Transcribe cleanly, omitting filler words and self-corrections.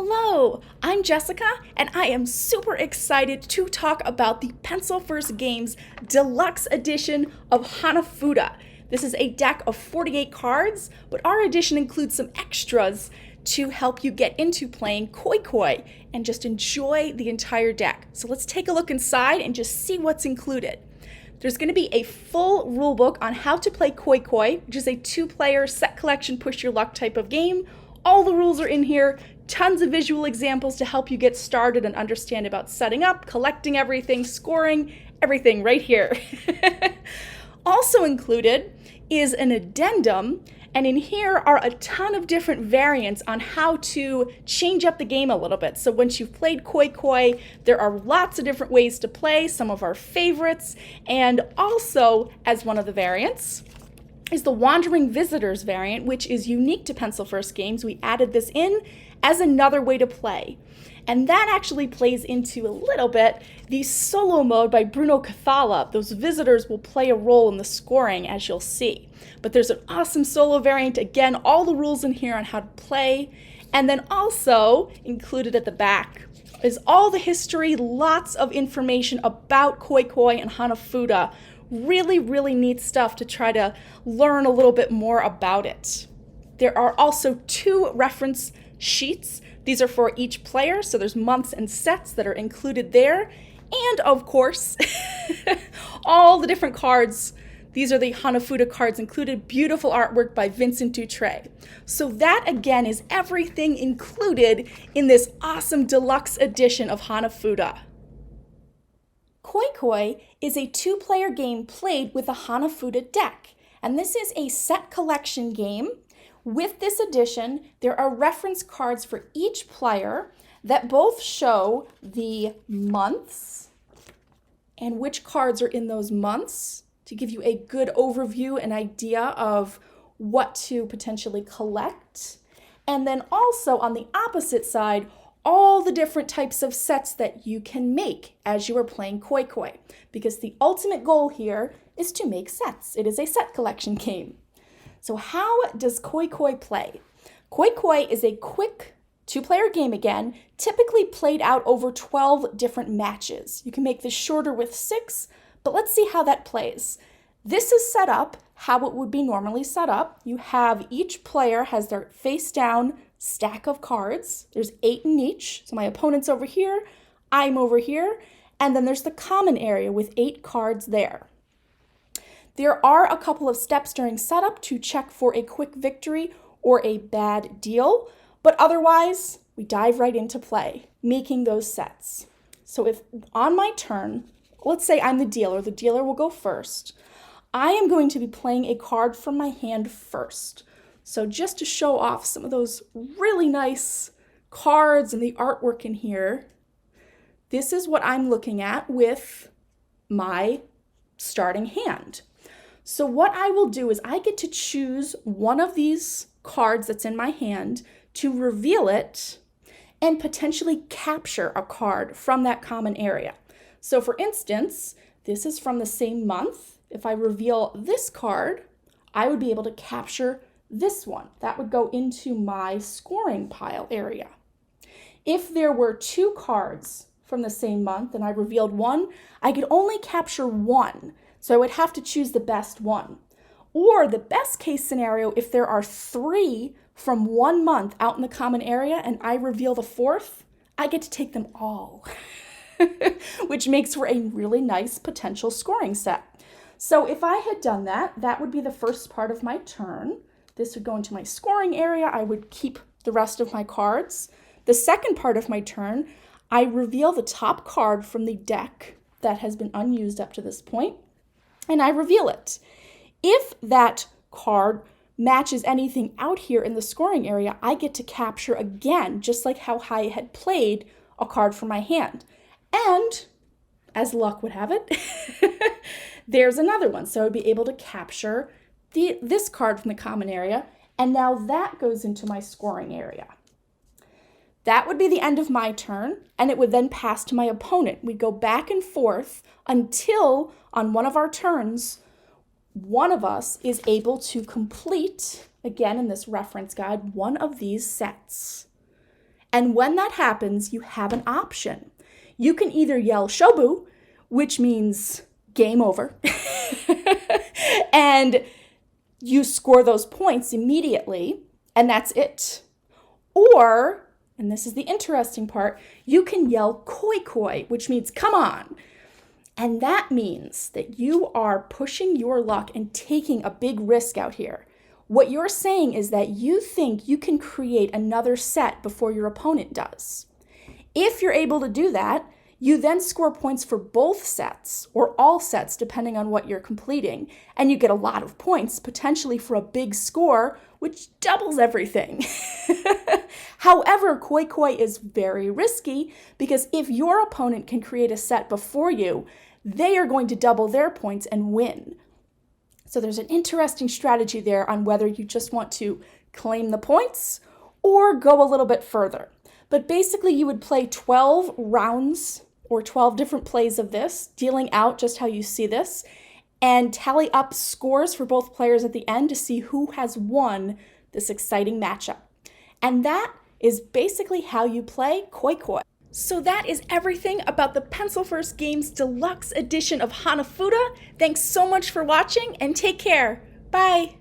Hello, I'm Jessica, and I am super excited to talk about the Pencil First Games Deluxe Edition of Hanafuda. This is a deck of 48 cards, but our edition includes some extras to help you get into playing Koi Koi and just enjoy the entire deck. So let's take a look inside and just see what's included. There's going to be a full rulebook on how to play Koi Koi, which is a two-player set collection push your luck type of game. All the rules are in here, tons of visual examples to help you get started and understand about setting up, collecting everything, scoring, everything right here. Also included is an addendum, and in here are a ton of different variants on how to change up the game a little bit. So once you've played Koi Koi, there are lots of different ways to play, some of our favorites, and also as one of the variants is the Wandering Visitors variant, which is unique to Pencil First Games. We added this in as another way to play. And that actually plays into a little bit the solo mode by Bruno Cathala. Those visitors will play a role in the scoring, as you'll see. But there's an awesome solo variant. Again, all the rules in here on how to play. And then also included at the back is all the history, lots of information about Koi Koi and Hanafuda. Really, really neat stuff to try to learn a little bit more about it. There are also 2 reference sheets. These are for each player, so there's months and sets that are included there. And of course, all the different cards. These are the Hanafuda cards included. Beautiful artwork by Vincent Dutray. So that again is everything included in this awesome deluxe edition of Hanafuda. Koi Koi is a 2-player game played with a Hanafuda deck, and this is a set collection game. With this edition, there are reference cards for each player that both show the months and which cards are in those months to give you a good overview and idea of what to potentially collect. And then also on the opposite side, all the different types of sets that you can make as you are playing Koi Koi, because the ultimate goal here is to make sets. It is a set collection game. So how does Koi Koi play? Koi Koi is a quick 2-player game again, typically played out over 12 different matches. You can make this shorter with 6, but let's see how that plays. This is set up how it would be normally set up. You have each player has their face down stack of cards. There's 8 in each. So my opponent's over here, I'm over here, and then there's the common area with 8 cards there. There are a couple of steps during setup to check for a quick victory or a bad deal, but otherwise we dive right into play, making those sets. So if on my turn, let's say I'm the dealer will go first. I am going to be playing a card from my hand first. So just to show off some of those really nice cards and the artwork in here, this is what I'm looking at with my starting hand. So what I will do is I get to choose one of these cards that's in my hand to reveal it and potentially capture a card from that common area. So for instance, this is from the same month. If I reveal this card, I would be able to capture this one. That would go into my scoring pile area. If there were 2 cards from the same month and I revealed one, I could only capture one. So I would have to choose the best one. Or the best case scenario, if there are 3 from one month out in the common area and I reveal the 4th, I get to take them all, which makes for a really nice potential scoring set. So if I had done that, that would be the first part of my turn. This would go into my scoring area. I would keep the rest of my cards. The second part of my turn, I reveal the top card from the deck that has been unused up to this point, and I reveal it. If that card matches anything out here in the scoring area, I get to capture again, just like how I had played a card from my hand. And, as luck would have it, there's another one. So I would be able to capture this card from the common area, and now that goes into my scoring area. That would be the end of my turn, and it would then pass to my opponent. We go back and forth until on one of our turns, one of us is able to complete, again in this reference guide, one of these sets. And when that happens, you have an option. You can either yell shobu, which means game over, and you score those points immediately, and that's it. Or, and this is the interesting part, you can yell koi koi, which means come on. And that means that you are pushing your luck and taking a big risk out here. What you're saying is that you think you can create another set before your opponent does. If you're able to do that, you then score points for both sets, or all sets, depending on what you're completing, and you get a lot of points, potentially for a big score, which doubles everything. However, koi koi is very risky, because if your opponent can create a set before you, they are going to double their points and win. So there's an interesting strategy there on whether you just want to claim the points or go a little bit further. But basically you would play 12 rounds or 12 different plays of this, dealing out just how you see this, and tally up scores for both players at the end to see who has won this exciting matchup. And that is basically how you play koi koi. So that is everything about the Pencil First Games Deluxe Edition of Hanafuda. Thanks so much for watching and take care. Bye.